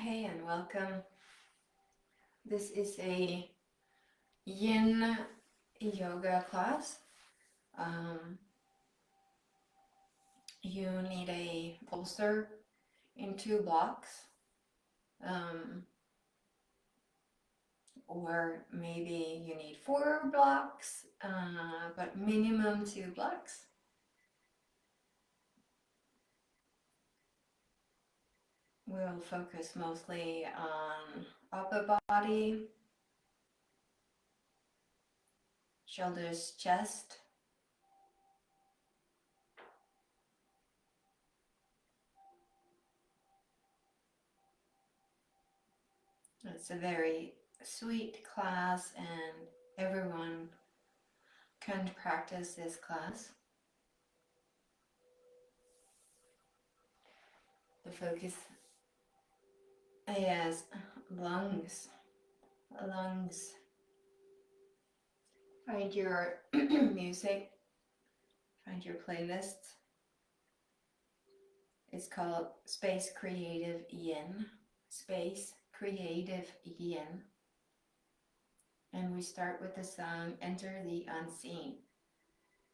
Hey and welcome. This is a Yin Yoga class. You need a bolster in 2 blocks, or maybe you need 4 blocks, but minimum 2 blocks. We'll focus mostly on upper body, shoulders, chest. It's a very sweet class and everyone can practice this class. The focus is lungs. Find your music, find your playlist. It's called Space Creative Yin. Space Creative Yin. And we start with the song Enter the Unseen.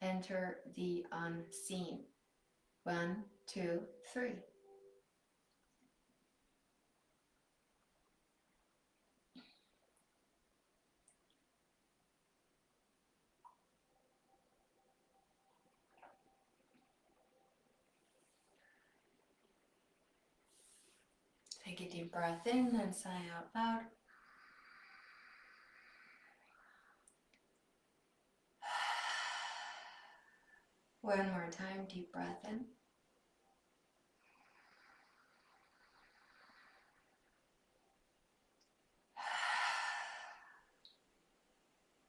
Enter the Unseen. 1, 2, 3. Take a deep breath in and sigh out loud. One more time, deep breath in.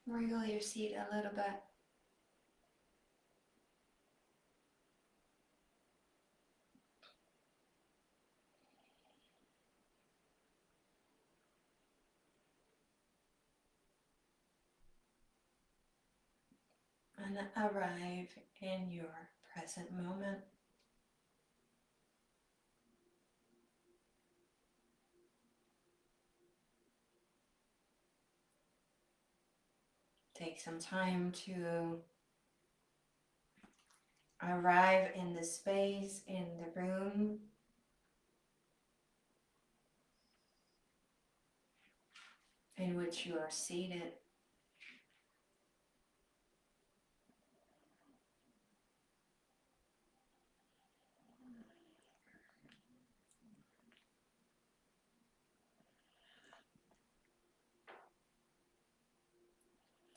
Wriggle your seat a little bit. And arrive in your present moment. Take some time to arrive in the space, in the room. In which you are seated.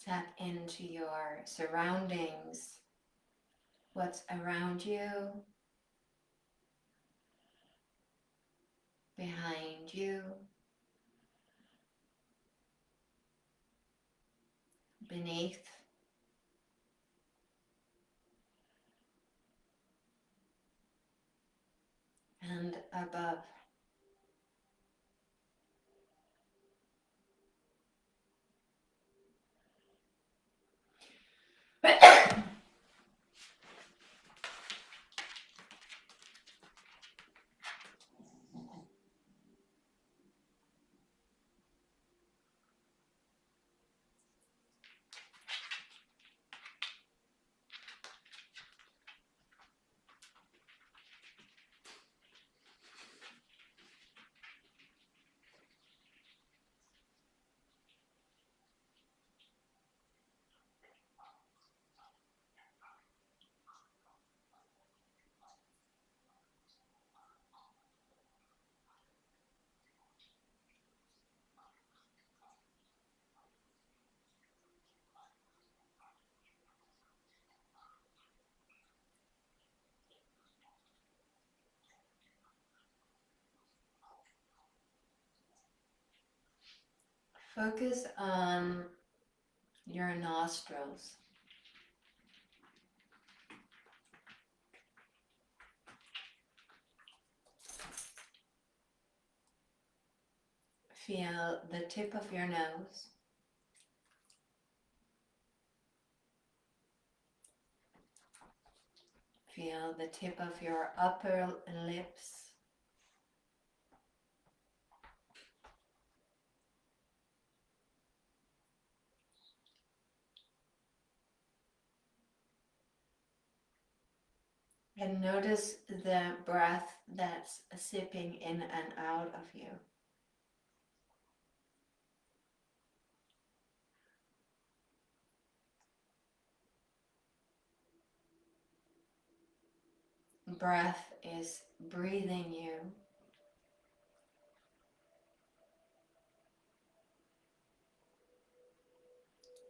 Tap into your surroundings. What's around you, behind you, beneath, and above. Focus on your nostrils. Feel the tip of your nose. Feel the tip of your upper lips. And notice the breath that's sipping in and out of you. Breath is breathing you.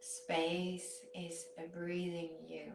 Space is breathing you.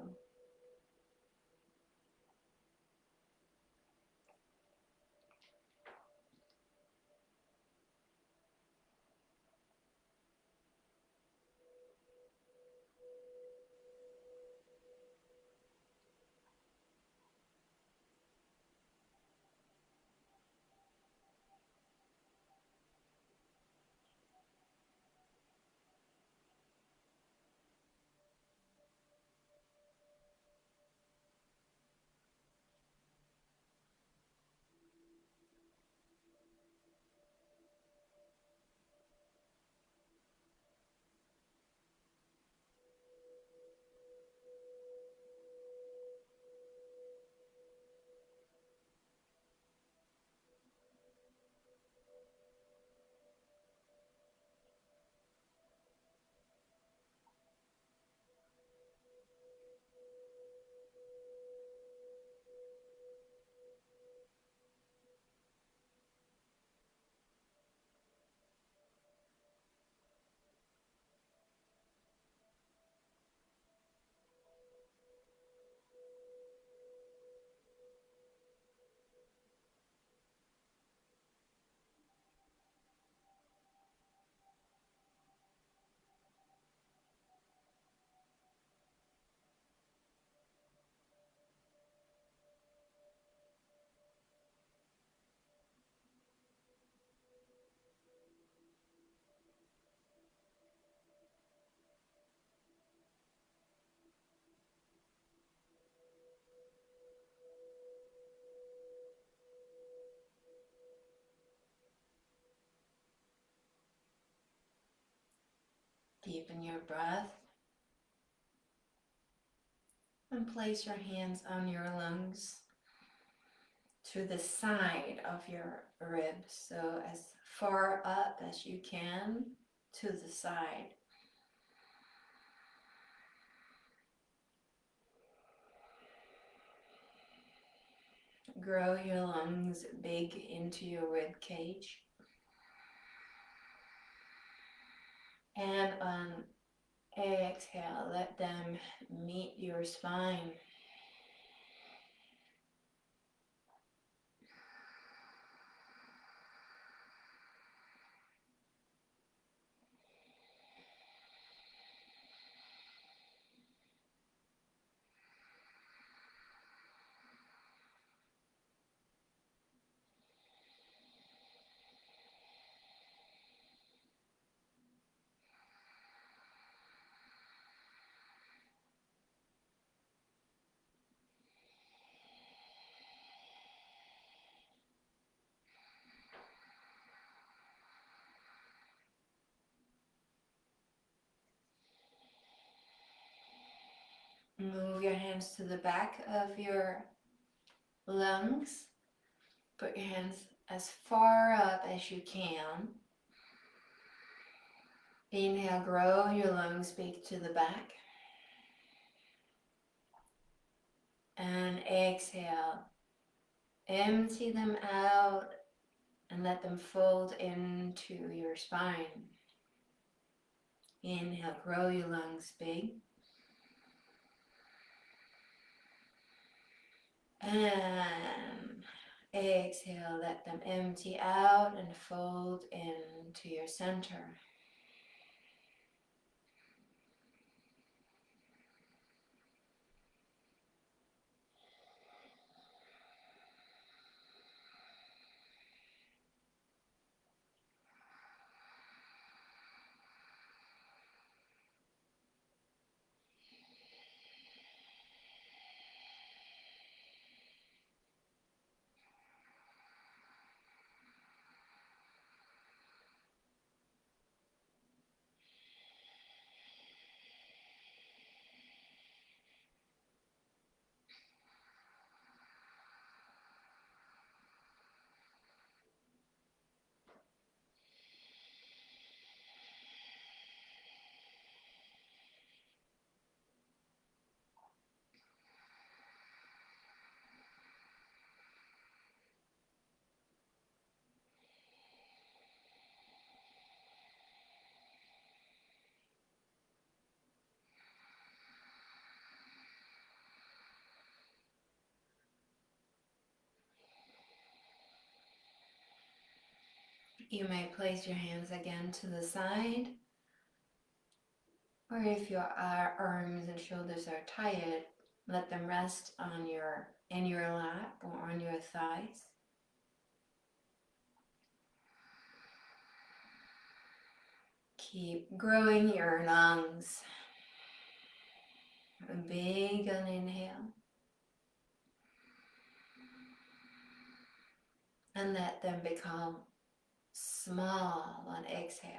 Deepen your breath and place your hands on your lungs to the side of your ribs, so as far up as you can to the side. Grow your lungs big into your rib cage. And on exhale, let them meet your spine. Move your hands to the back of your lungs. Put your hands as far up as you can. Inhale, grow your lungs big to the back. And exhale, empty them out and let them fold into your spine. Inhale, grow your lungs big. And exhale, let them empty out and fold into your center. You may place your hands again to the side, or if your arms and shoulders are tired, let them rest in your lap or on your thighs. Keep growing your lungs. Big on inhale. And let them become small on exhale.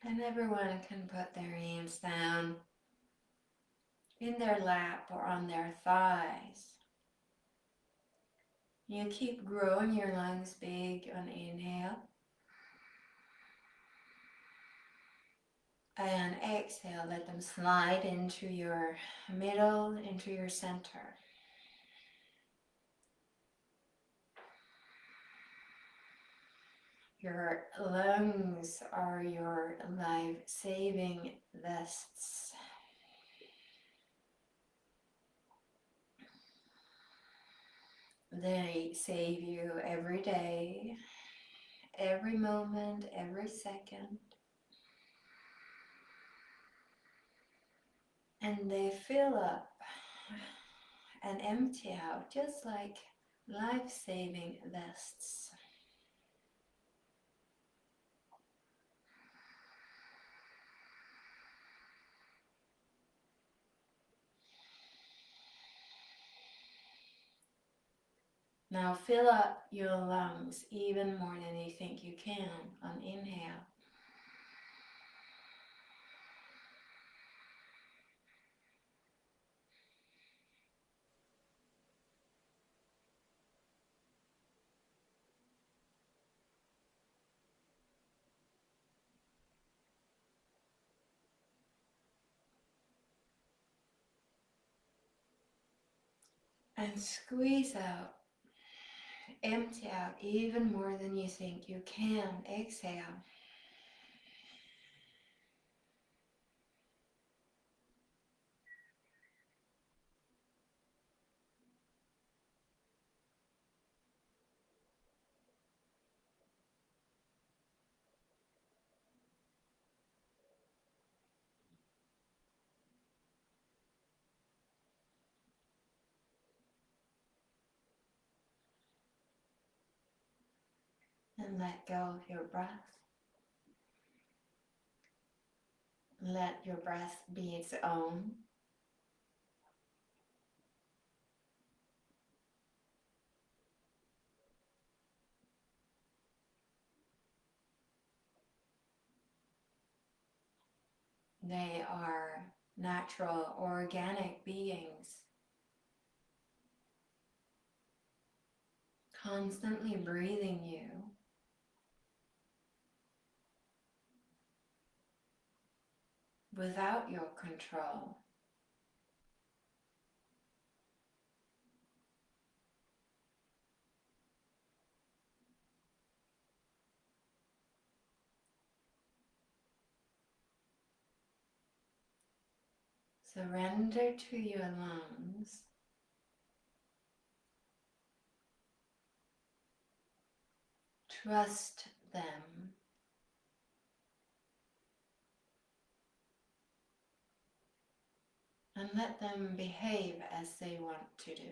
And everyone can put their hands down in their lap or on their thighs. You keep growing your lungs big on inhale. And exhale, let them slide into your middle, into your center. Your lungs are your life-saving vests. They save you every day, every moment, every second. And they fill up and empty out just like life-saving vests. Now fill up your lungs even more than you think you can on inhale. And squeeze out, empty out even more than you think you can. Exhale. And let go of your breath. Let your breath be its own. They are natural, organic beings, constantly breathing you. Without your control. Surrender to your lungs. Trust them. And let them behave as they want to do.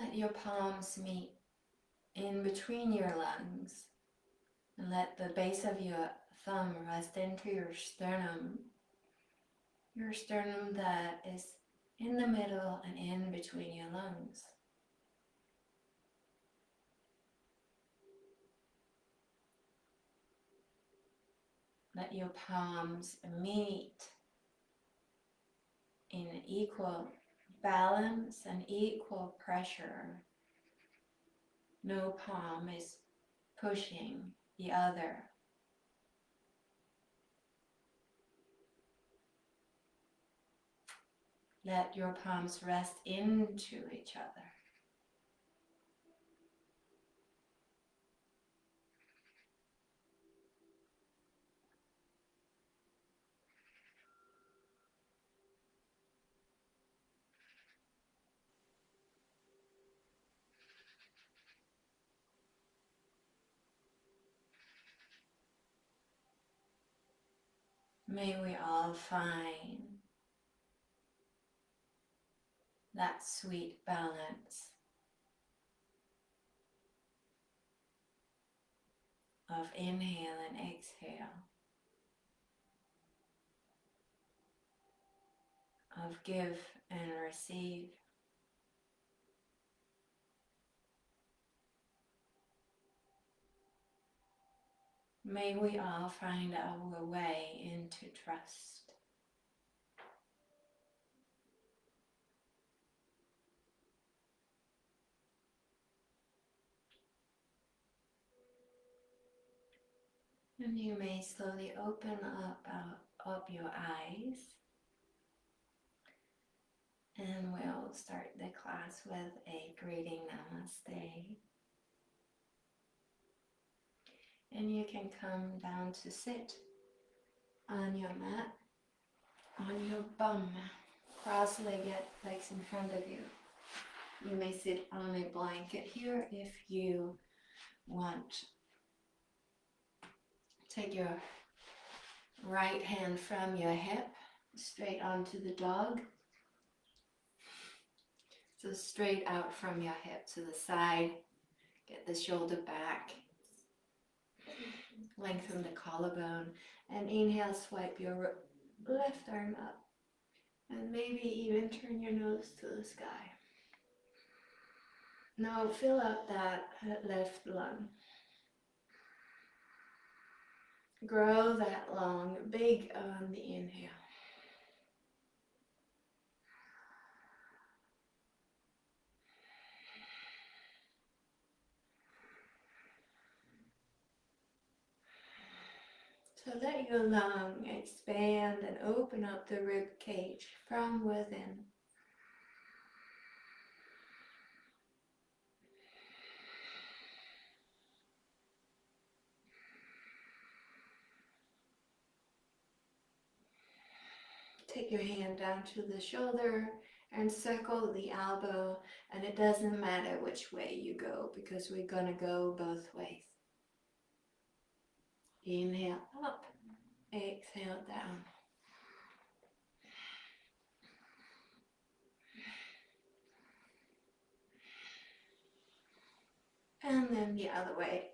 Let your palms meet in between your lungs and let the base of your thumb rest into your sternum that is in the middle and in between your lungs. Let your palms meet in equal balance and equal pressure. No palm is pushing the other. Let your palms rest into each other. May we all find that sweet balance of inhale and exhale, of give and receive. May we all find our way into trust. And you may slowly open up your eyes. And we'll start the class with a greeting Namaste. And you can come down to sit on your mat, on your bum, cross-legged, legs in front of you. You may sit on a blanket here if you want. Take your right hand from your hip, straight onto the dog. So straight out from your hip to the side. Get the shoulder back. Lengthen the collarbone. And inhale, swipe your left arm up. And maybe even turn your nose to the sky. Now fill up that left lung. Grow that lung big on the inhale. So let your lung expand and open up the rib cage from within. Take your hand down to the shoulder and circle the elbow, and it doesn't matter which way you go because we're gonna go both ways. Inhale up, exhale down. And then the other way.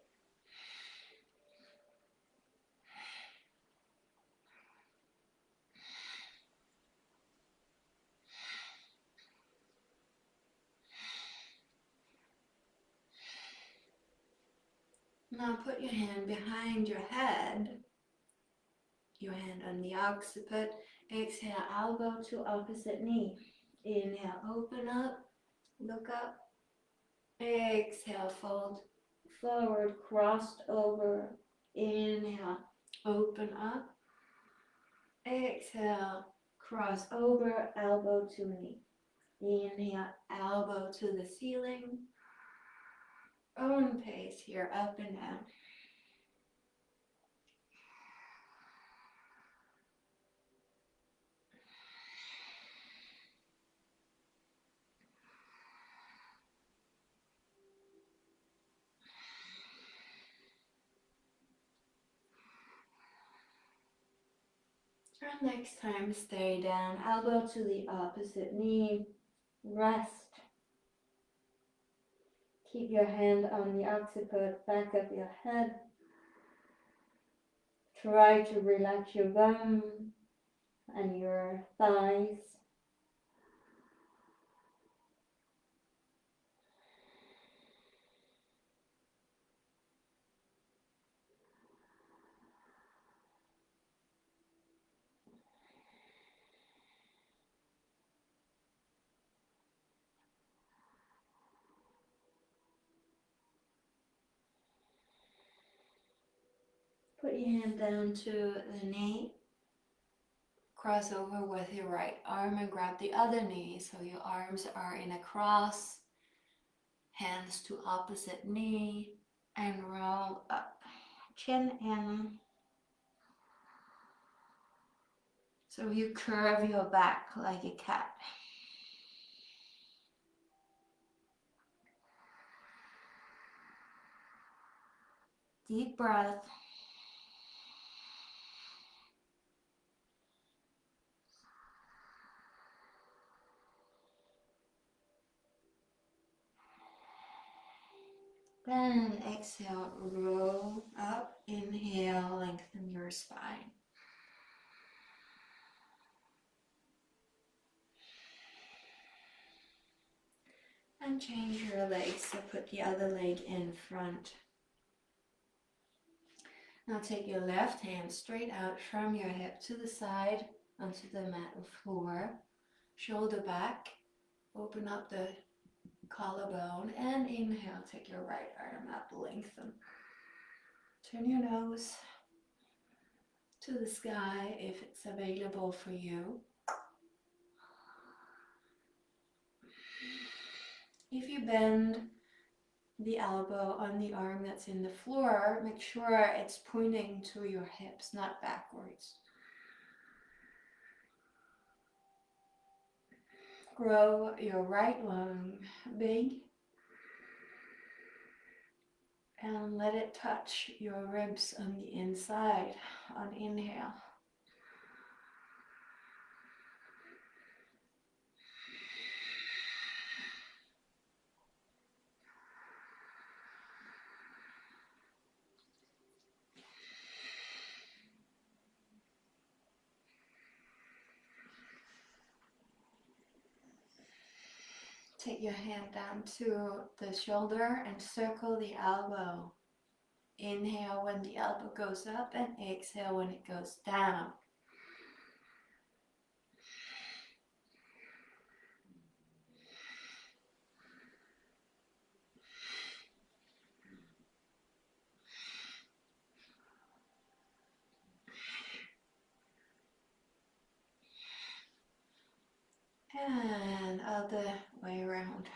Now put your hand behind your head, your hand on the occiput. Exhale, elbow to opposite knee. Inhale, open up, look up. Exhale, fold forward, crossed over. Inhale, open up. Exhale, cross over, elbow to knee. Inhale, elbow to the ceiling. Own pace here, up and down. And next time, stay down, elbow to the opposite knee, rest. Keep your hand on the occiput, back of your head. Try to relax your bum and your thighs. Put your hand down to the knee. Cross over with your right arm and grab the other knee so your arms are in a cross. Hands to opposite knee and roll up. Chin in. So you curve your back like a cat. Deep breath. Then exhale, roll up. Inhale, lengthen your spine. And change your legs, so put the other leg in front. Now take your left hand straight out from your hip to the side onto the mat or floor. Shoulder back, open up the collarbone and inhale, take your right arm up, lengthen. Turn your nose to the sky if it's available for you. If you bend the elbow on the arm that's in the floor, make sure it's pointing to your hips, not backwards. Grow your right lung big and let it touch your ribs on the inside on inhale. Take your hand down to the shoulder and circle the elbow. Inhale when the elbow goes up and exhale when it goes down. And other way around.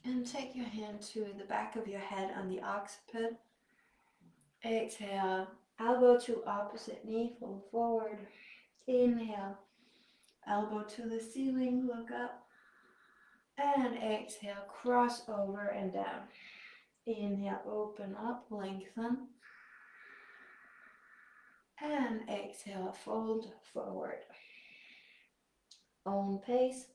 And take your hand to the back of your head on the occiput. Exhale, elbow to opposite knee, fold forward. Inhale, elbow to the ceiling, look up. And exhale, cross over and down. Inhale, open up, lengthen. And exhale, fold forward. Own pace.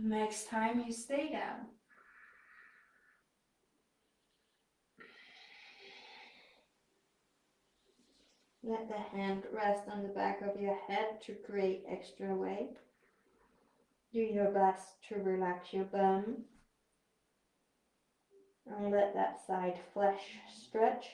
Next time you stay down. Let the hand rest on the back of your head to create extra weight. Do your best to relax your bum. And let that side flesh stretch.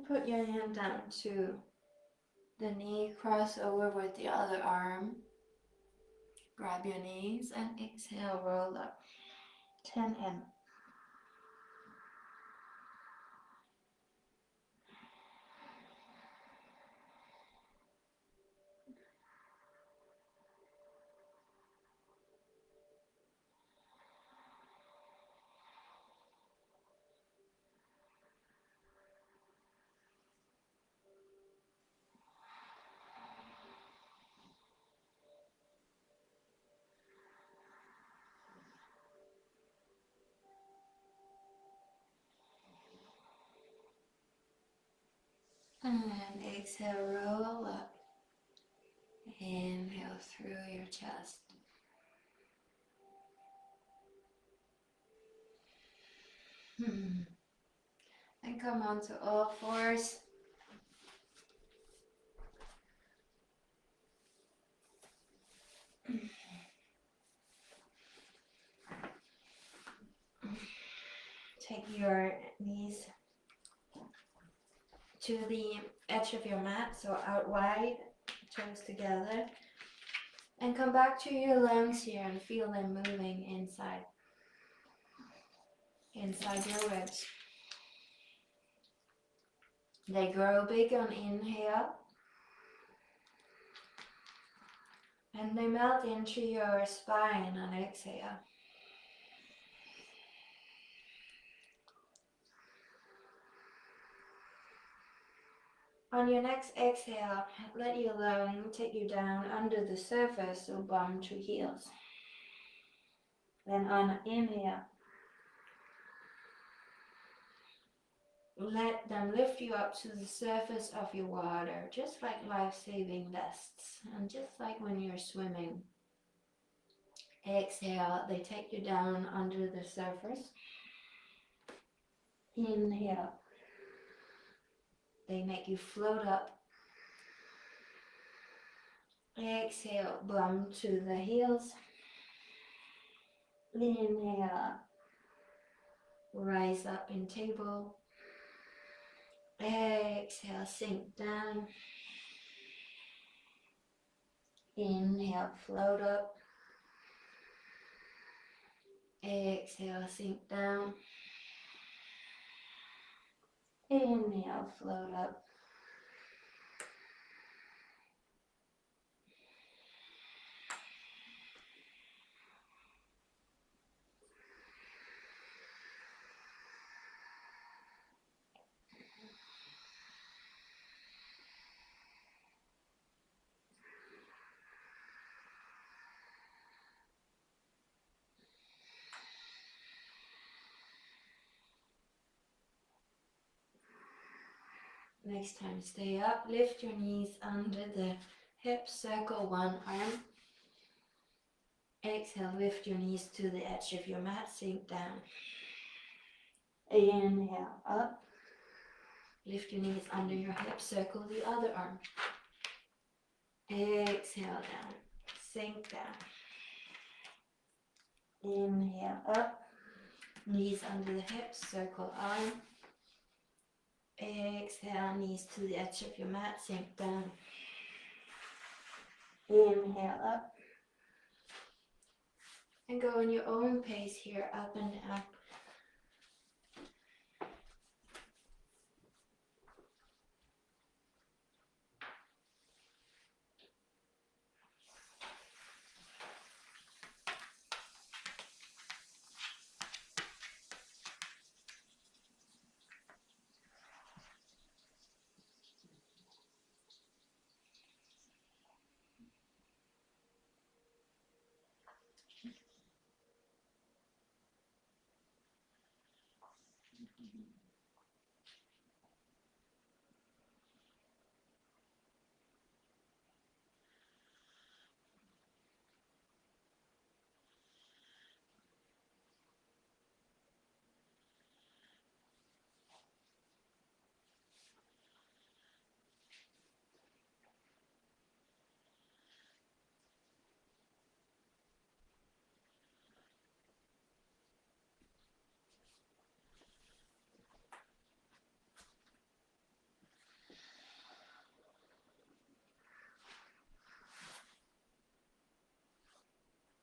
put your hand down to the knee, cross over with the other arm. Grab your knees and exhale, roll up. 10 in. And exhale, roll up. Inhale through your chest. And come onto all fours. Take your knees to the edge of your mat, so out wide, toes together. And come back to your lungs here and feel them moving inside your ribs. They grow big on inhale. And they melt into your spine on exhale. On your next exhale, let your lung take you down under the surface, so bum to heels. Then on inhale, let them lift you up to the surface of your water, just like life-saving vests, and just like when you're swimming. Exhale, they take you down under the surface. Inhale, they make you float up. Exhale, bum to the heels. Inhale, rise up in table. Exhale, sink down. Inhale, float up. Exhale, sink down. Inhale, float up. Next time, stay up, lift your knees under the hips, circle one arm. Exhale, lift your knees to the edge of your mat, sink down. Inhale, up. Lift your knees under your hips, circle the other arm. Exhale, down, sink down. Inhale, up. Knees under the hips, circle arm. Exhale, knees to the edge of your mat, sink down. Inhale, up. And go in your own pace here, up and down.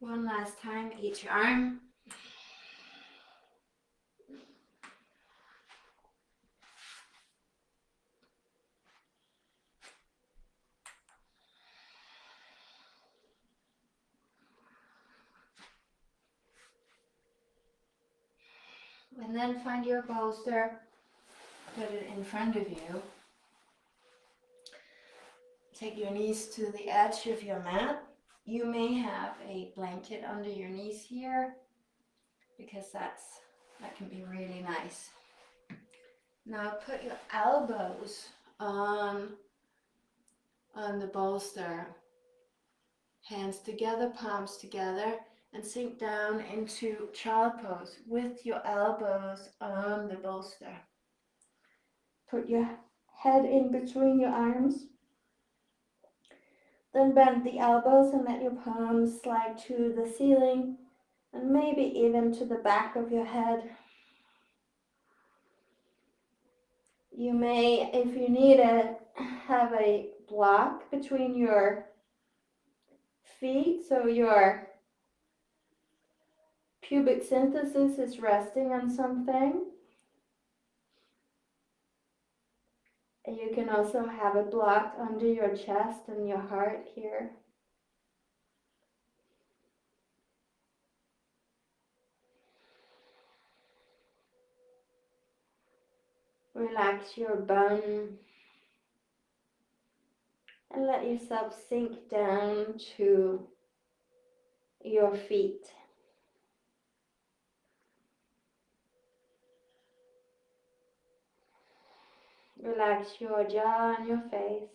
One last time, each arm. And then find your bolster, put it in front of you. Take your knees to the edge of your mat. You may have a blanket under your knees here because that can be really nice. Now put your elbows on the bolster. Hands together, palms together, and sink down into child pose with your elbows on the bolster. Put your head in between your arms. Then bend the elbows and let your palms slide to the ceiling and maybe even to the back of your head. You may, if you need it, have a block between your feet so your pubic symphysis is resting on something. And you can also have a block under your chest and your heart here. Relax your bum and let yourself sink down to your feet. Relax your jaw and your face.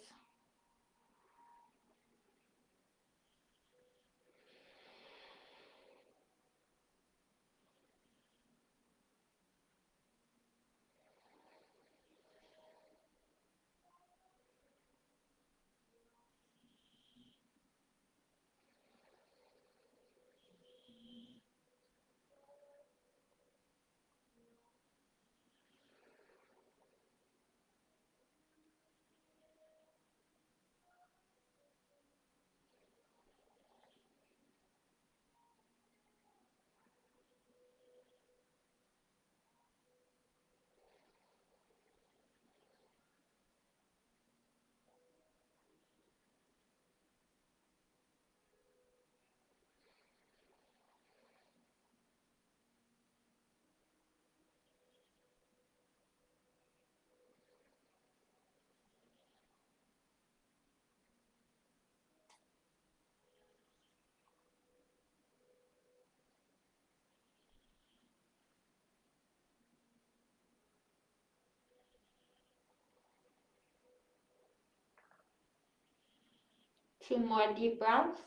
Two more deep breaths.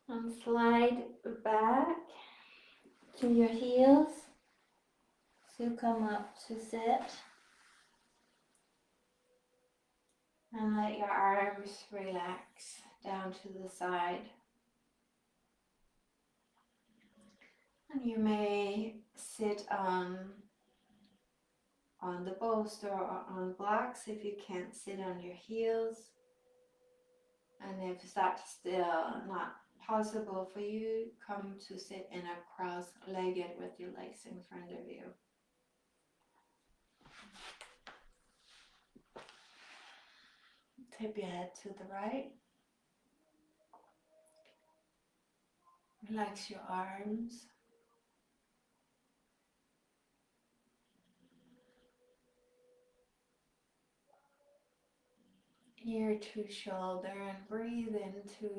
And slide back to your heels. So come up to sit. And let your arms relax down to the side. And you may sit on the bolster or on blocks if you can't sit on your heels. And if that's still not possible for you, come to sit in a cross-legged with your legs in front of you. Tip your head to the right. Relax your arms. Ear to shoulder and breathe into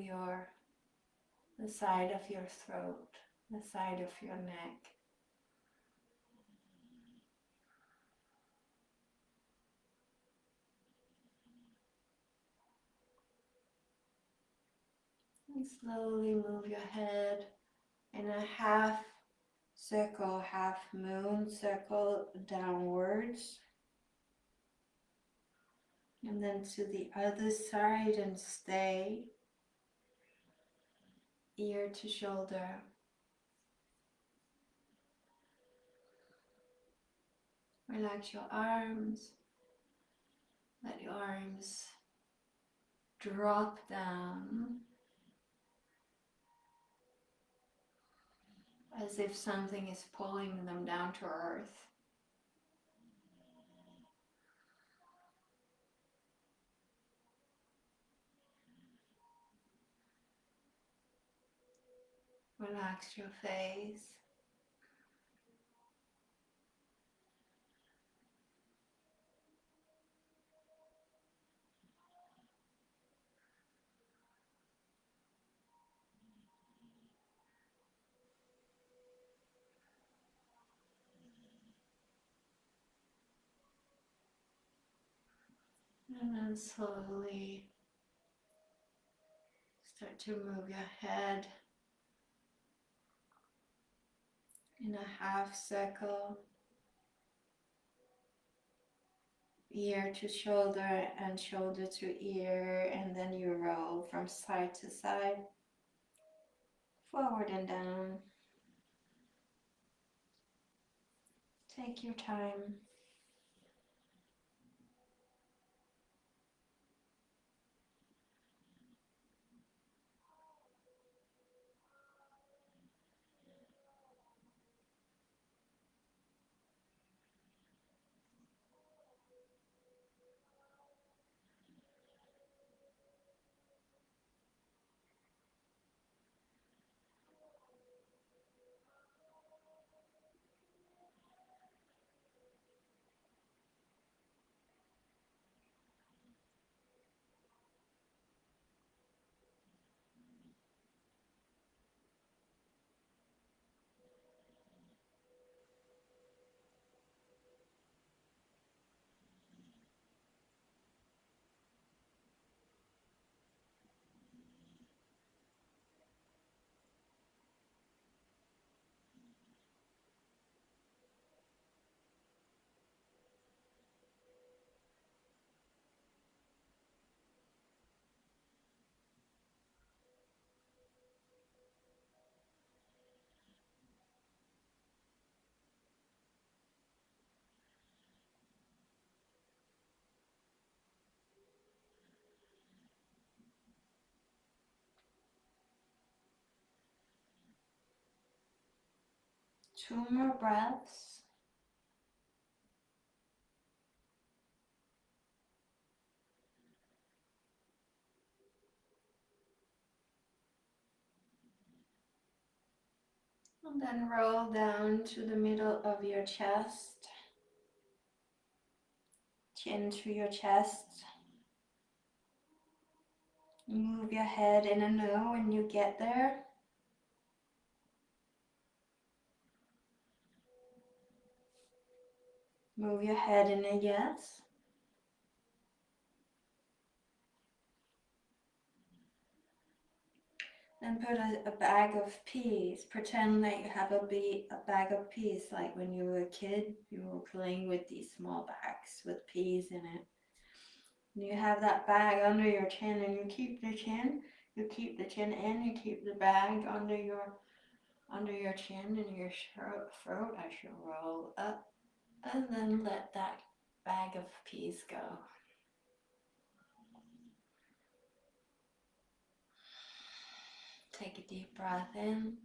the side of your throat, the side of your neck. And slowly move your head in a half circle, half moon, circle downwards. And then to the other side and stay, ear to shoulder. Relax your arms. Let your arms drop down as if something is pulling them down to earth. Relax your face. And then slowly start to move your head in a half circle, ear to shoulder and shoulder to ear, and then you roll from side to side, forward and down. Take your time. Two more breaths. And then roll down to the middle of your chest, chin to your chest. Move your head in a no when you get there. Move your head in a yes. Then put a bag of peas. Pretend that you have a bag of peas, like when you were a kid, you were playing with these small bags with peas in it. And you have that bag under your chin, and you keep the chin in, you keep the bag under your chin, and your throat as you roll up, and then let that bag of peas go. Take a deep breath in.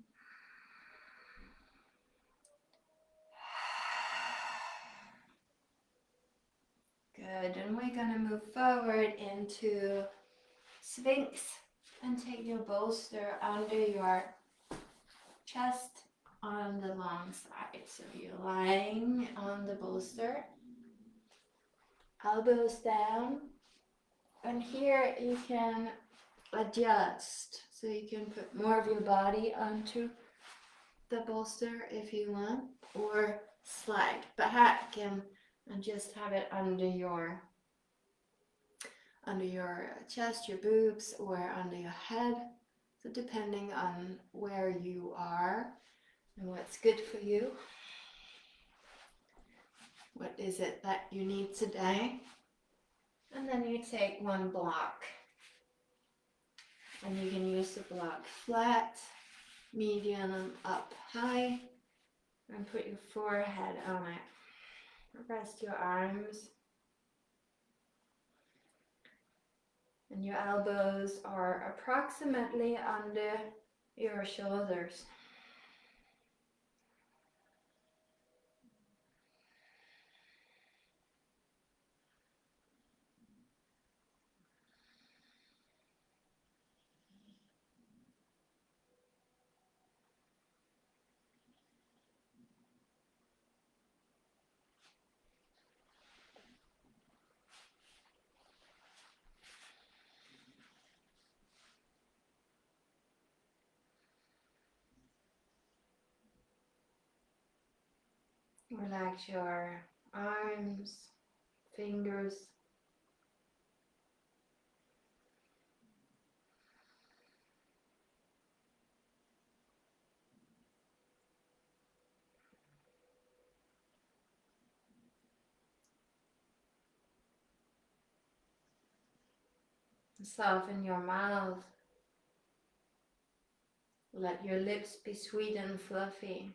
Good, and we're gonna move forward into Sphinx and take your bolster under your chest on the long side. So you're lying on the bolster, elbows down, and here you can adjust. So you can put more of your body onto the bolster if you want, or slide back and just have it under your chest, your boobs, or under your head. So depending on where you are, and what's good for you. What is it that you need today? And then you take one block. And you can use the block flat, medium, up, high. And put your forehead on it. Rest your arms. And your elbows are approximately under your shoulders. Relax your arms, fingers. Soften your mouth. Let your lips be sweet and fluffy.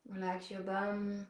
Relax your bum.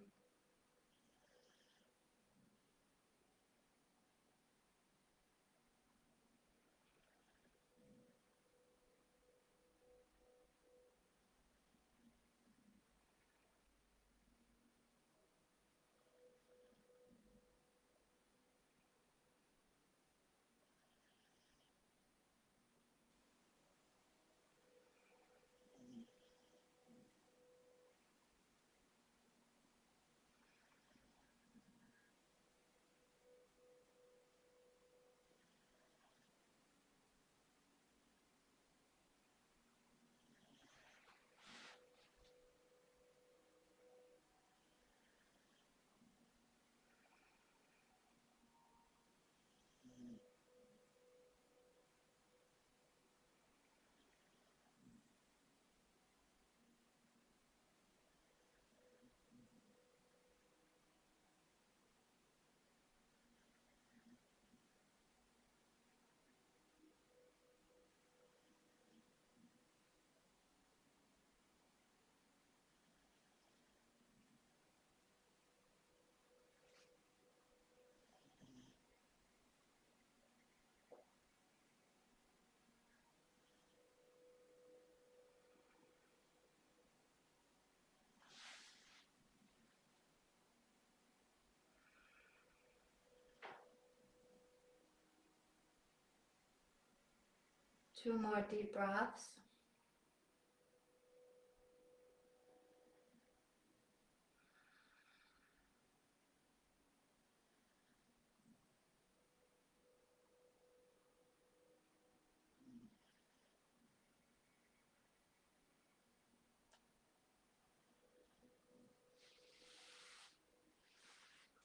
Two more deep breaths.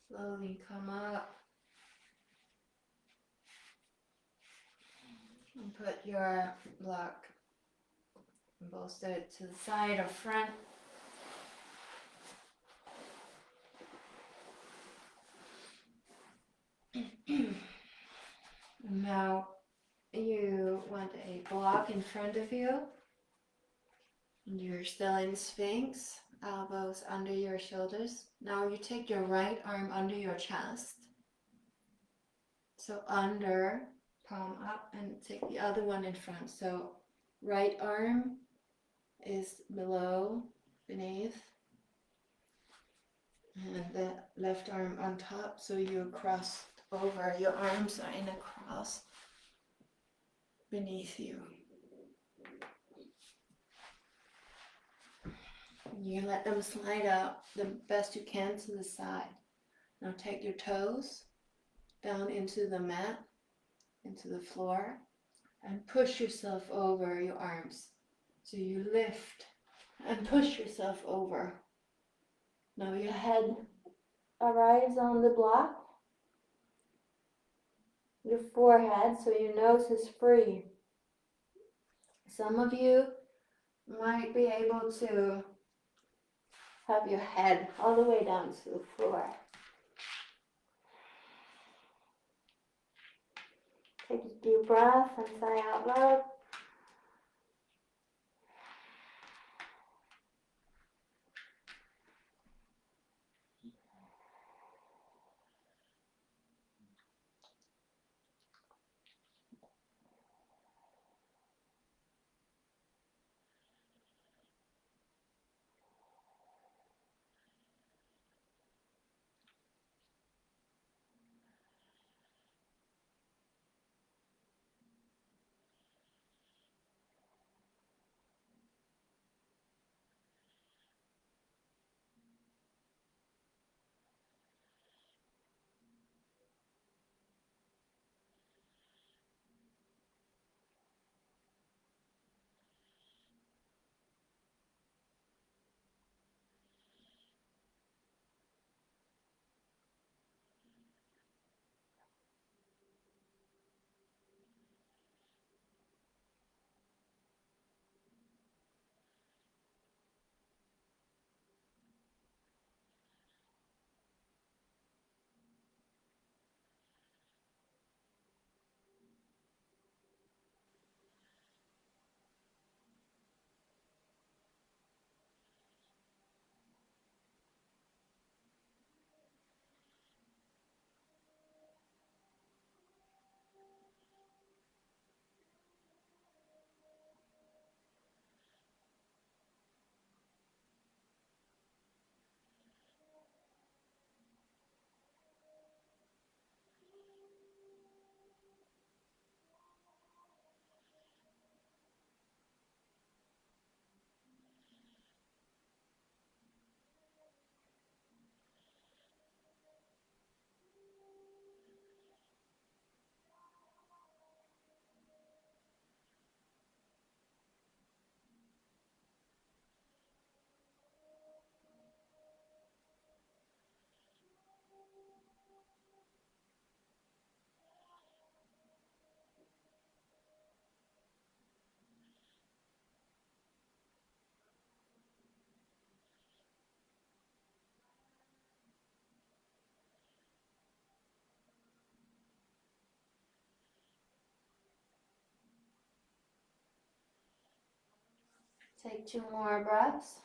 Slowly come up and put your block bolster to the side or front. Now you want a block in front of you. You're still in Sphinx, elbows under your shoulders. Now you take your right arm under your chest. So under, palm up, and take the other one in front. So right arm is below, beneath, and the left arm on top. So you cross over, your arms are in a cross beneath you. You let them slide out the best you can to the side. Now take your toes down into the mat, into the floor, and push yourself over your arms. So you lift and push yourself over. Now your head arrives on the block. your forehead so your nose is free. Some of you might be able to have your head all the way down to the floor. Take a deep breath and sigh out loud. Take 2 more breaths.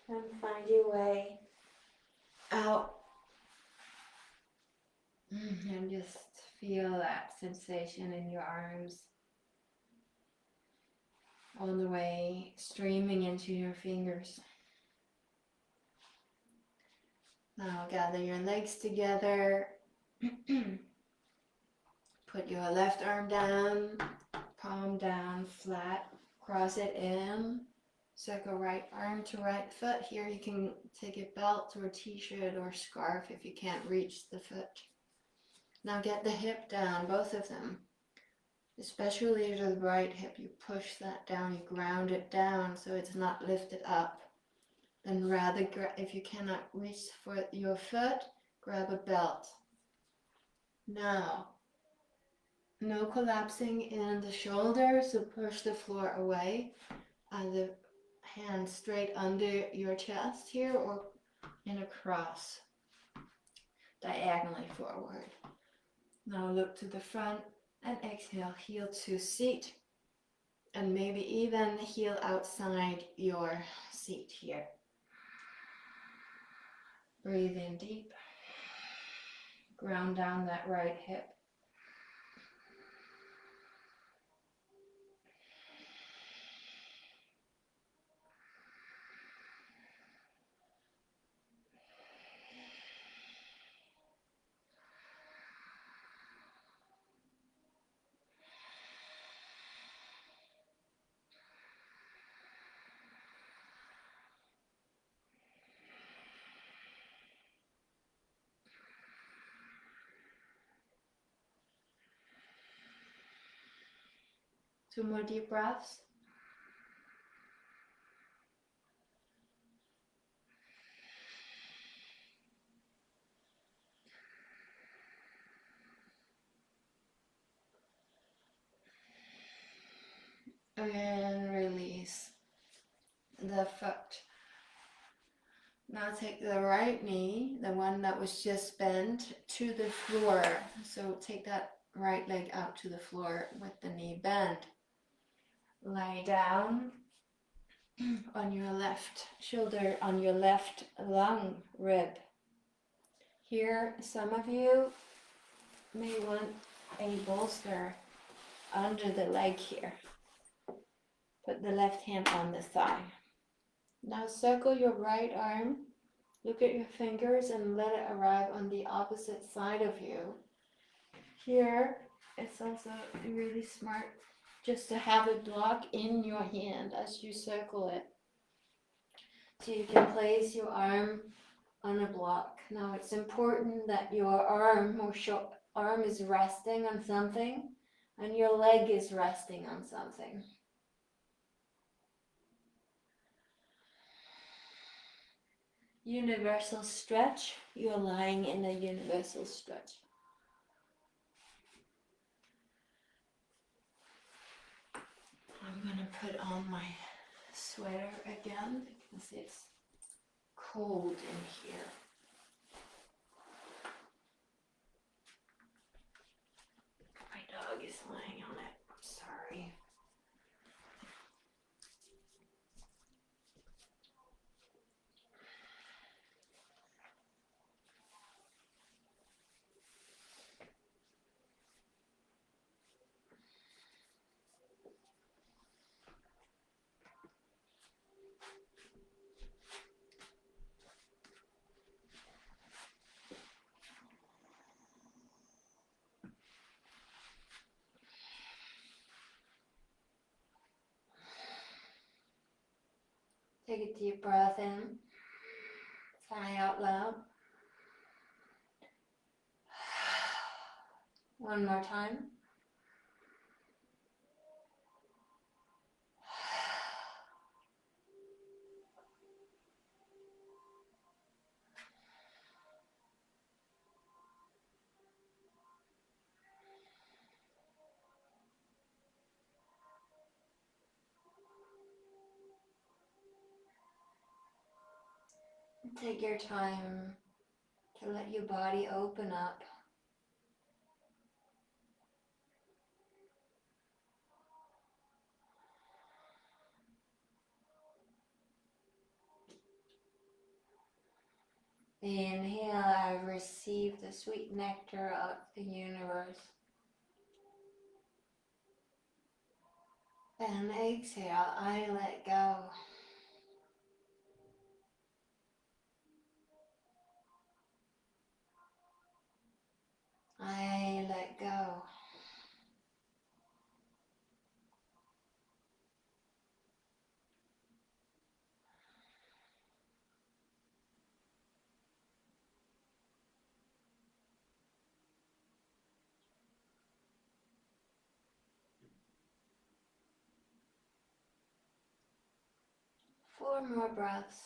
And find your way out. And just feel that sensation in your arms. All the way streaming into your fingers. Now gather your legs together. Put your left arm down, palm down, flat. Cross it in. Circle right arm to right foot. Here you can take a belt or a t-shirt or scarf if you can't reach the foot. Now get the hip down, both of them. Especially to the right hip, you push that down, you ground it down so it's not lifted up. Then rather, if you cannot reach for your foot, grab a belt. Now, no collapsing in the shoulders, so push the floor away. The hand straight under your chest here or in a cross, diagonally forward. Now look to the front and exhale, heel to seat. And maybe even heel outside your seat here. Breathe in deep. Ground down that right hip. 2 more deep breaths. And release the foot. Now take the right knee, the one that was just bent, to the floor. So take that right leg out to the floor with the knee bent. Lie down on your left shoulder, on your left lung rib. Here, some of you may want a bolster under the leg here. Put the left hand on the thigh. Now circle your right arm. Look at your fingers and let it arrive on the opposite side of you. Here, it's also really smart just to have a block in your hand as you circle it. So you can place your arm on a block. Now it's important that your arm is resting on something and your leg is resting on something. Universal stretch. You're lying in a universal stretch. I'm gonna put on my sweater again because it's cold in here. My dog is lying on it. I'm sorry. Take a deep breath in. Sigh out loud. One more time. Take your time to let your body open up. Inhale, I receive the sweet nectar of the universe. And exhale, I let go. I let go. Four more breaths.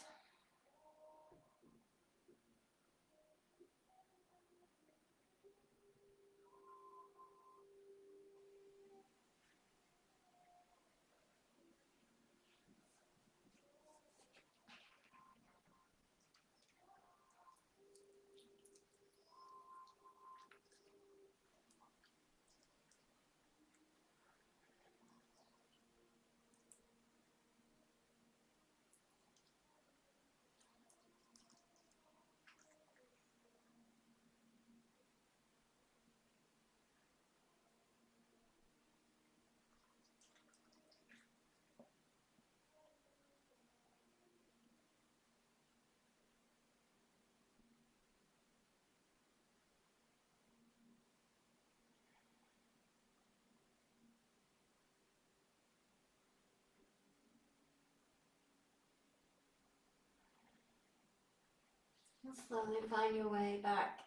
And slowly find your way back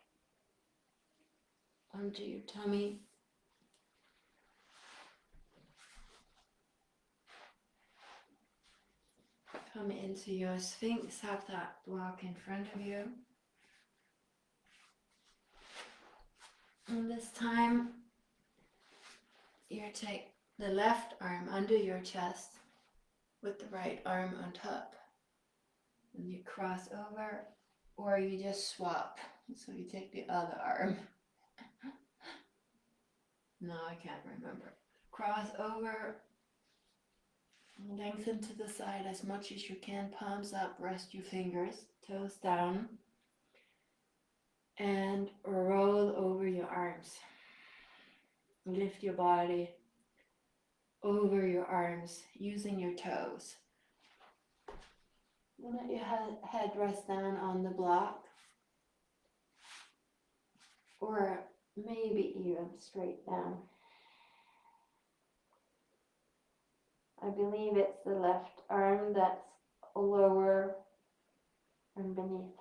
onto your tummy. come into your Sphinx, have that block in front of you. And this time, you take the left arm under your chest with the right arm on top. And you cross over, or you just swap. So you take the other arm. No, I can't remember. Cross over, lengthen to the side as much as you can, palms up, rest your fingers, toes down, and roll over your arms. Lift your body over your arms using your toes. Let your head rest down on the block, or maybe even straight down. I believe it's the left arm that's lower and beneath.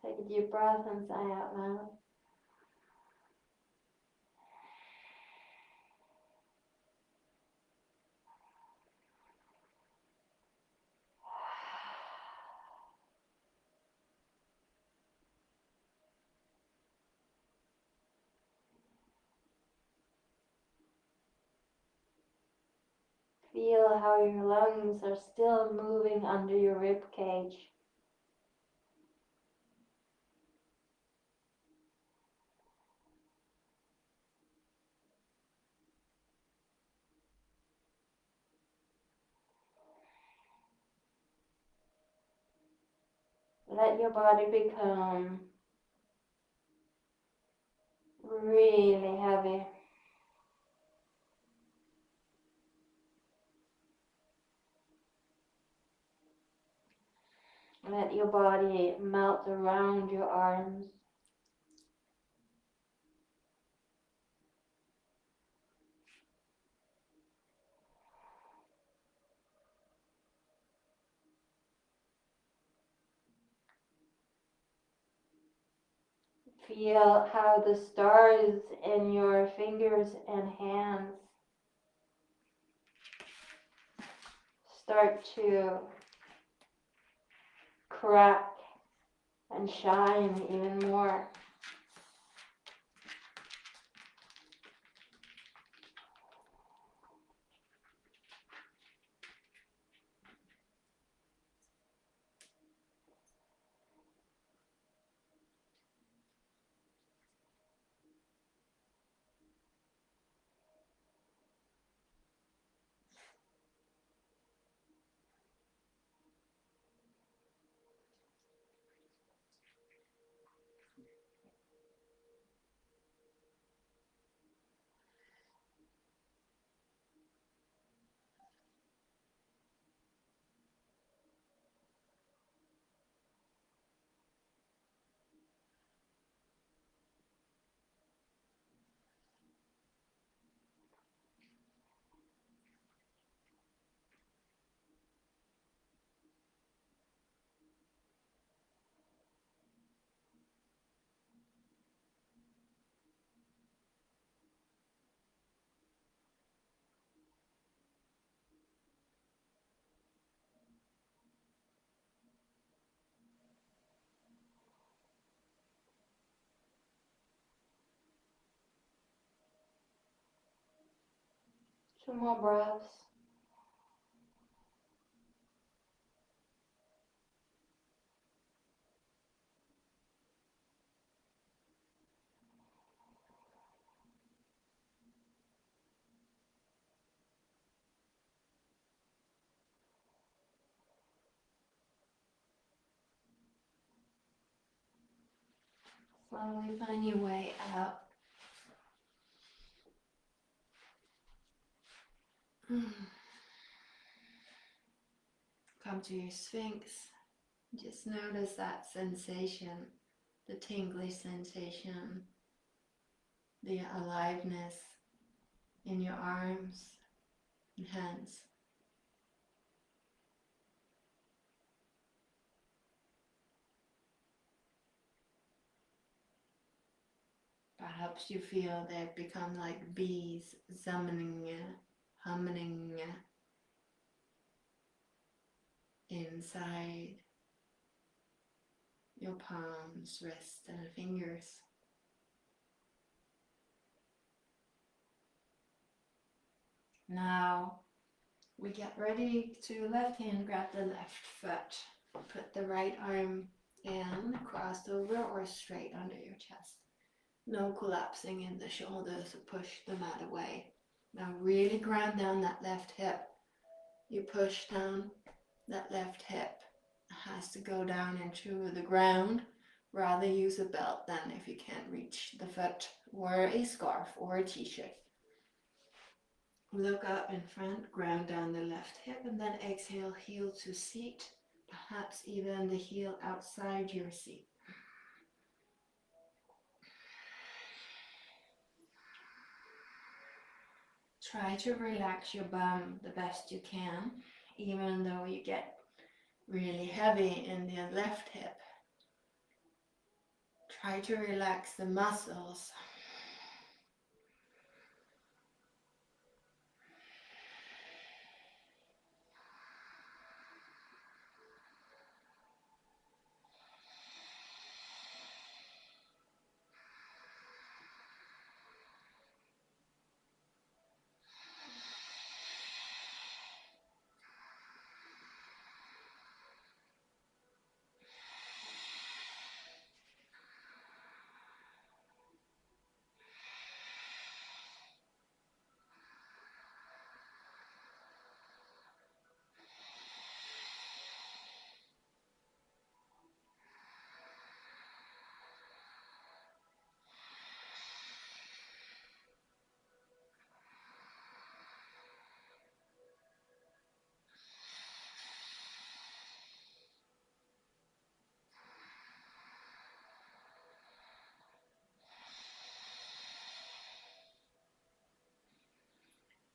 Take a deep breath and sigh out loud. Feel how your lungs are still moving under your rib cage. Let your body become really heavy. Let your body melt around your arms. Feel how the stars in your fingers and hands start to crack and shine even more. Two more breaths. Slowly find your way out. Come to your Sphinx. Just notice that sensation, the tingly sensation, the aliveness in your arms and hands. helps you feel they become like bees humming inside your palms, wrists, and fingers. Now we get ready to left hand grab the left foot. Put the right arm in, crossed over or straight under your chest. No collapsing in the shoulders or push the mat away. Now really ground down that left hip. You push down that left hip. It has to go down into the ground. Rather use a belt than if you can't reach the foot, or a scarf or a t-shirt. Look up in front, ground down the left hip, and then exhale, heel to seat, perhaps even the heel outside your seat. Try to relax your bum the best you can, even though you get really heavy in the left hip. Try to relax the muscles.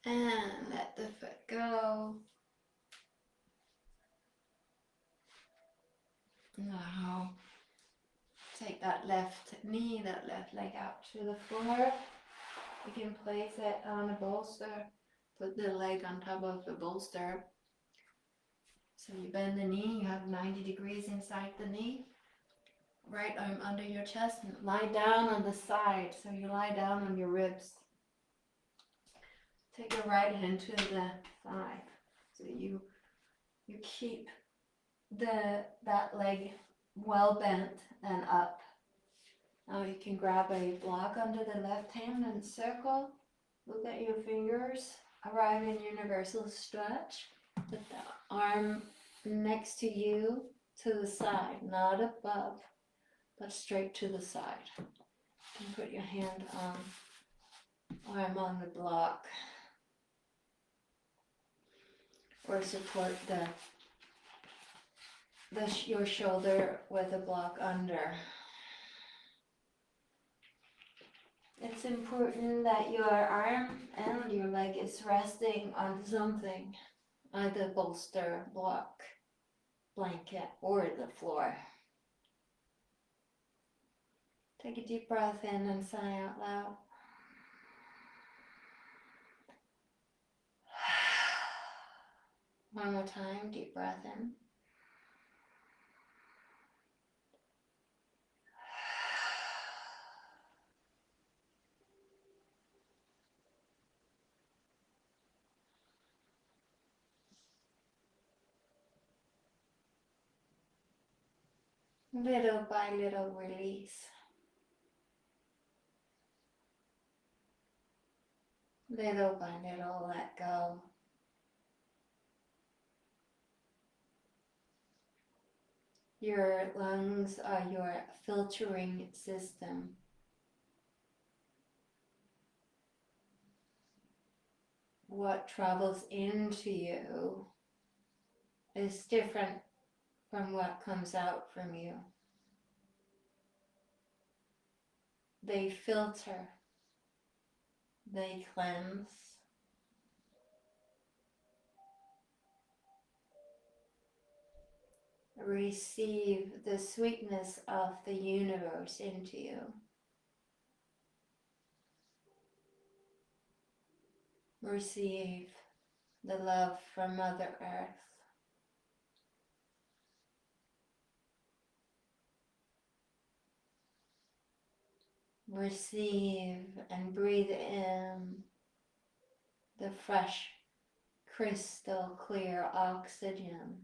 And let the foot go. Now take that left knee, that left leg out to the floor. You can place it on a bolster. Put the leg on top of the bolster. So you bend the knee, you have 90 degrees inside the knee. Right arm under your chest and lie down on the side. So you lie down on your ribs. Take your right hand to the thigh. So you keep that leg well bent and up. Now you can grab a block under the left hand and circle. Look at your fingers. Arrive in universal stretch. Put the arm next to you to the side, not above, but straight to the side. And put your hand arm on the block. Or support your shoulder with a block under. It's important that your arm and your leg is resting on something, either bolster, block, blanket, or the floor. Take a deep breath in and sigh out loud. One more time, deep breath in. Little by little release. Little by little let go. Your lungs are your filtering system. What travels into you is different from what comes out from you. They filter, they cleanse, receive the sweetness of the universe into you. Receive the love from Mother Earth. Receive and breathe in the fresh, crystal clear oxygen.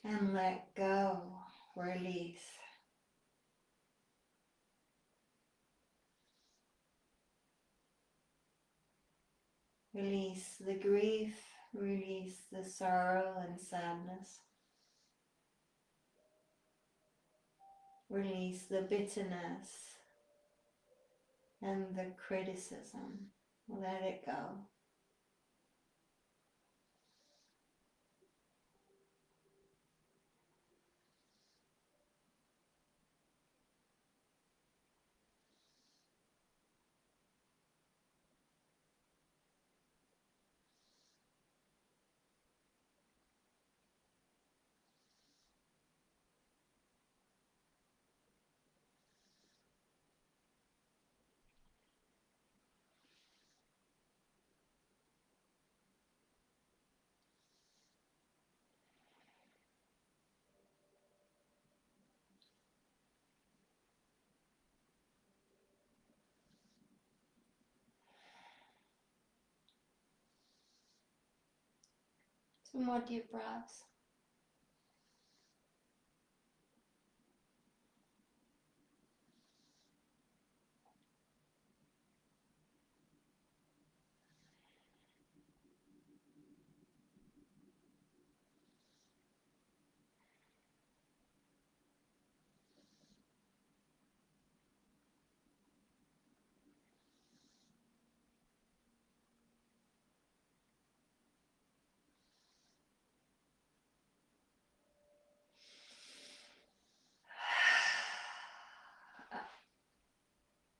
And let go, release. Release the grief, release the sorrow and sadness. Release the bitterness and the criticism. Let it go. Some more deep breaths.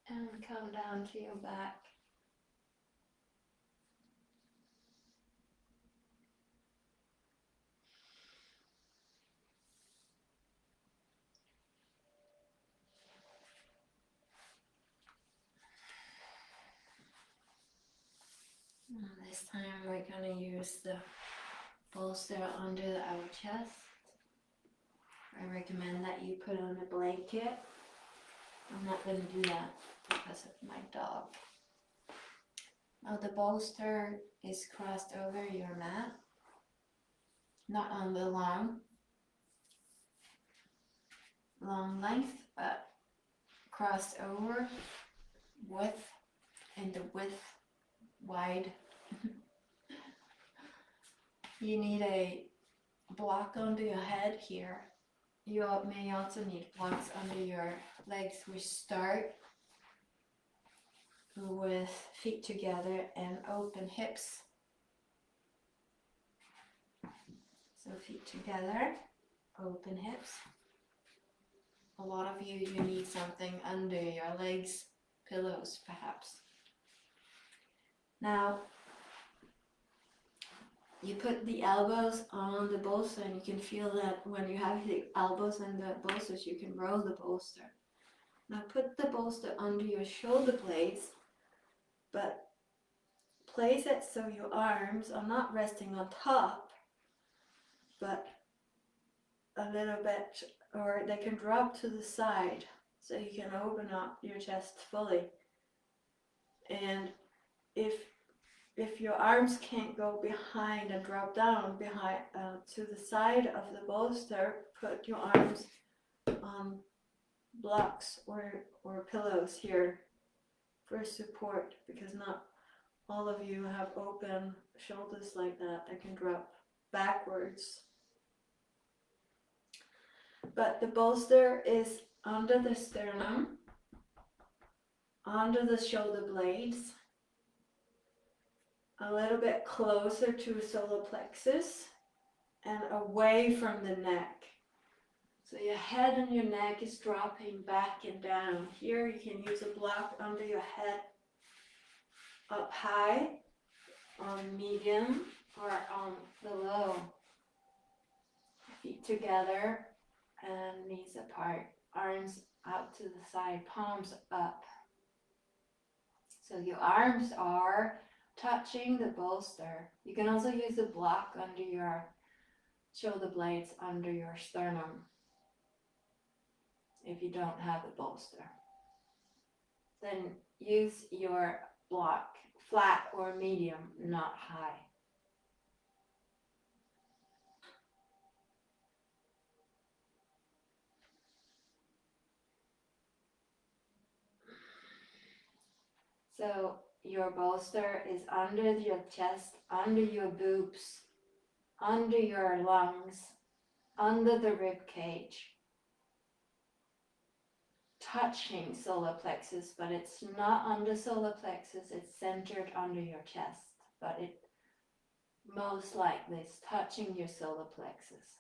And come down to your back. And this time we're going to use the bolster under our chest. I recommend that you put on a blanket. I'm not going to do that because of my dog. Now the bolster is crossed over your mat, not on the long length, but crossed over width and the width wide. You need a block under your head here. You may also need blocks under your legs. We start with feet together and open hips. So feet together, open hips. A lot of you need something under your legs, pillows perhaps. Now, you put the elbows on the bolster and you can feel that when you have the elbows on the bolsters, you can roll the bolster. Now put the bolster under your shoulder blades, but place it so your arms are not resting on top, but a little bit, or they can drop to the side so you can open up your chest fully. And if your arms can't go behind and drop down behind to the side of the bolster, put your arms on blocks or pillows here for support, because not all of you have open shoulders like that. They can drop backwards. But the bolster is under the sternum, under the shoulder blades, a little bit closer to solar plexus and away from the neck. So your head and your neck is dropping back and down. Here you can use a block under your head, up high, on medium, or on the low. Feet together and knees apart, arms out to the side, palms up. So your arms are touching the bolster. You can also use a block under your shoulder blades, under your sternum, if you don't have a bolster. Then use your block flat or medium, not high. So your bolster is under your chest, under your boobs, under your lungs, under the rib cage, touching solar plexus, but it's not under solar plexus, it's centered under your chest, but it most likely is touching your solar plexus.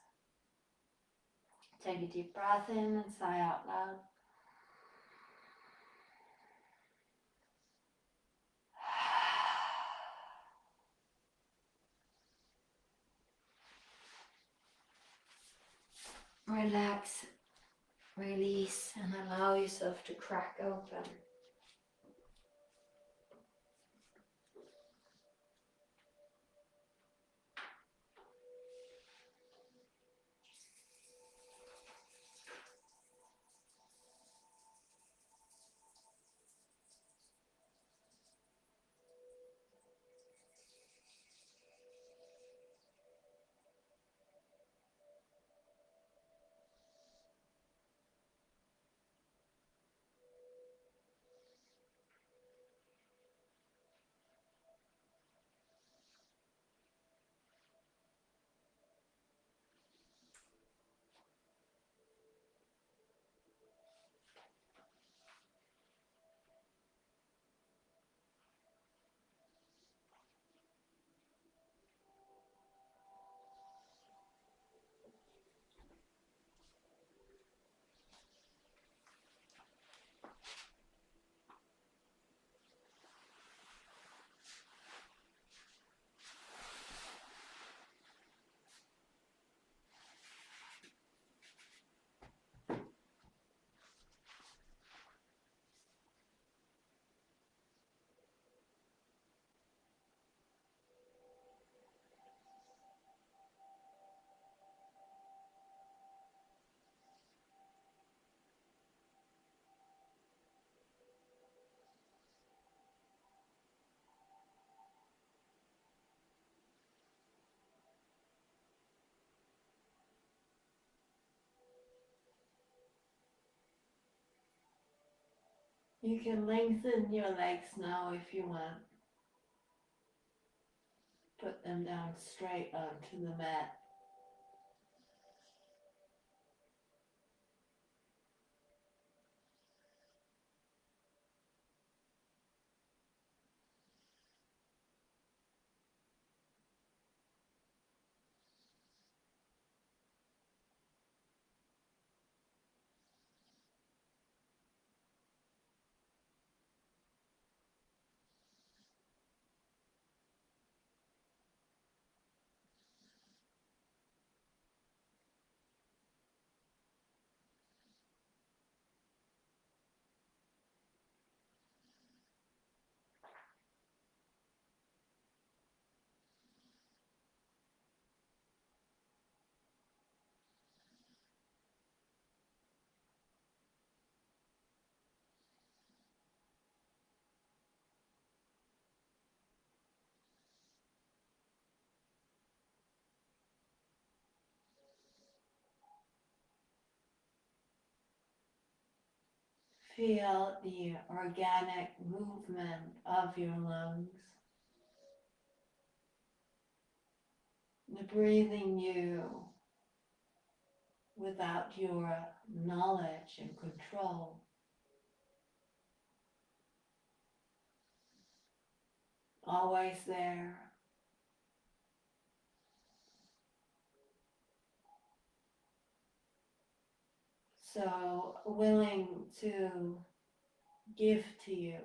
Take a deep breath in and sigh out loud. Relax, release, and allow yourself to crack open. You can lengthen your legs now if you want. Put them down straight onto the mat. Feel the organic movement of your lungs. The breathing you without your knowledge and control. Always there. So willing to give to you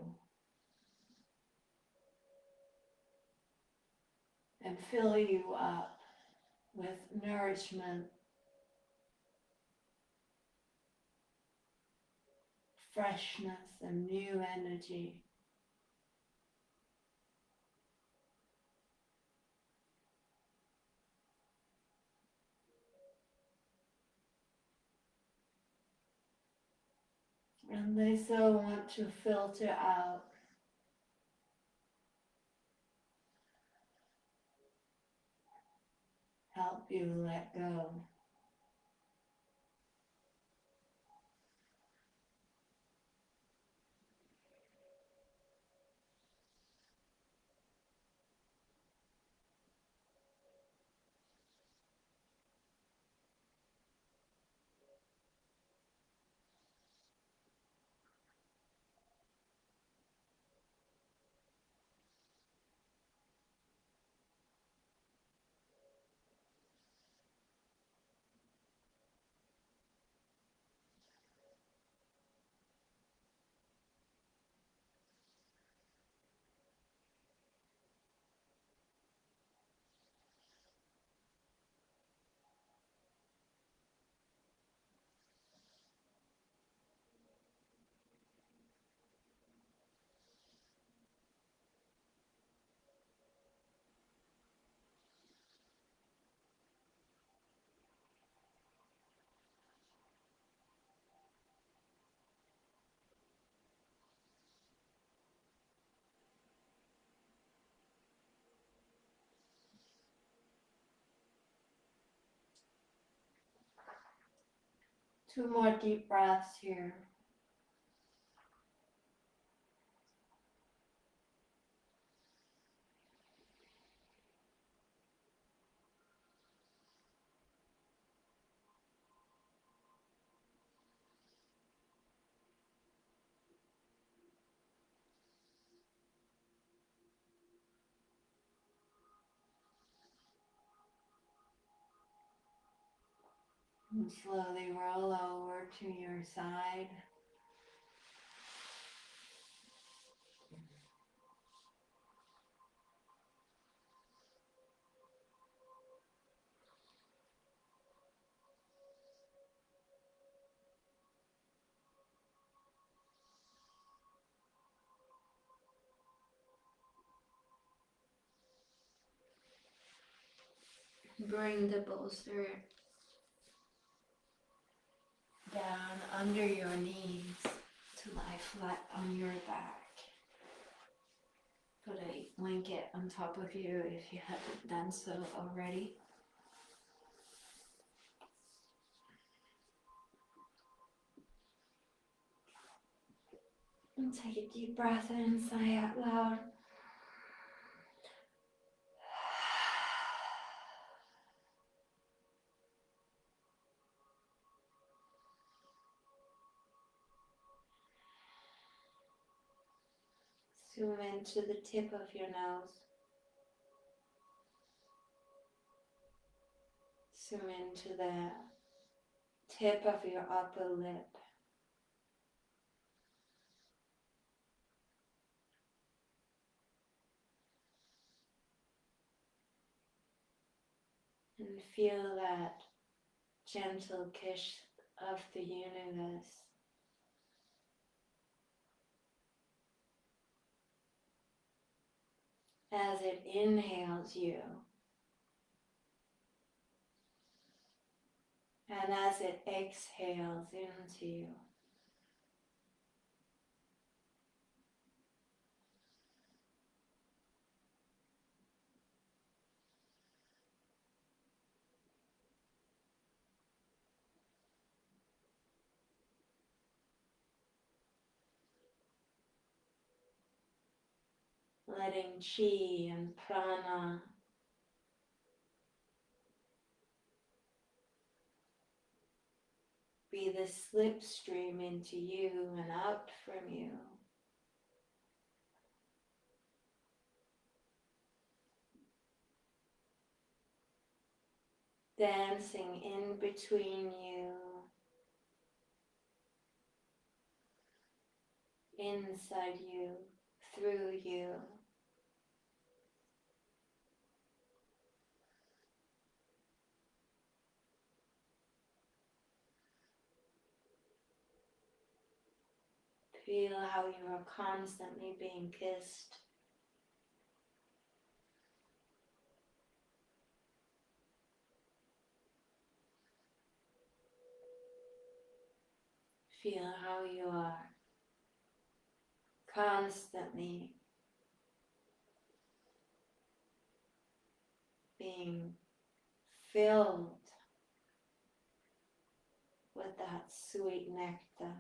and fill you up with nourishment, freshness, and new energy. And they so want to filter out, help you let go. Two more deep breaths here. And slowly roll over to your side. Bring the bolster down under your knees to lie flat on your back. Put a blanket on top of you if you haven't done so already. And take a deep breath in and sigh out loud. Zoom into the tip of your nose. Zoom into the tip of your upper lip. And feel that gentle kiss of the universe as it inhales you and as it exhales into you. Letting chi and prana be the slipstream into you and out from you. Dancing in between you, inside you, through you. Feel how you are constantly being kissed. Feel how you are constantly being filled with that sweet nectar.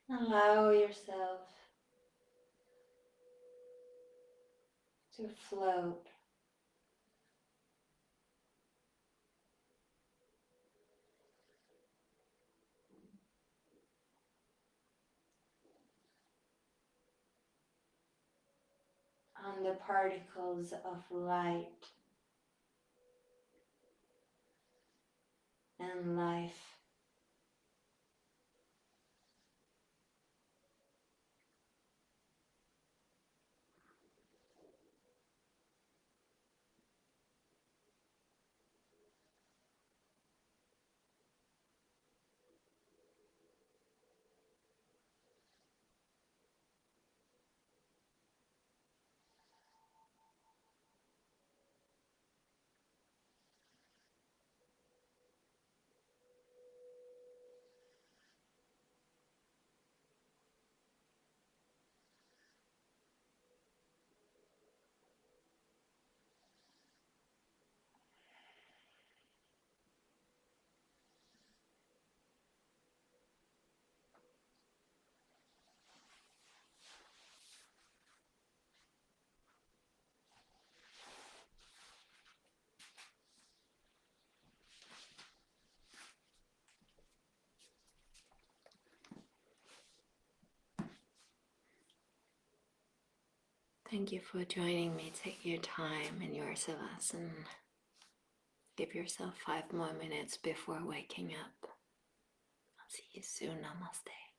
Allow yourself to float on the particles of light and life. Thank you for joining me. Take your time in your savasana. Give yourself 5 more minutes before waking up. I'll see you soon. Namaste.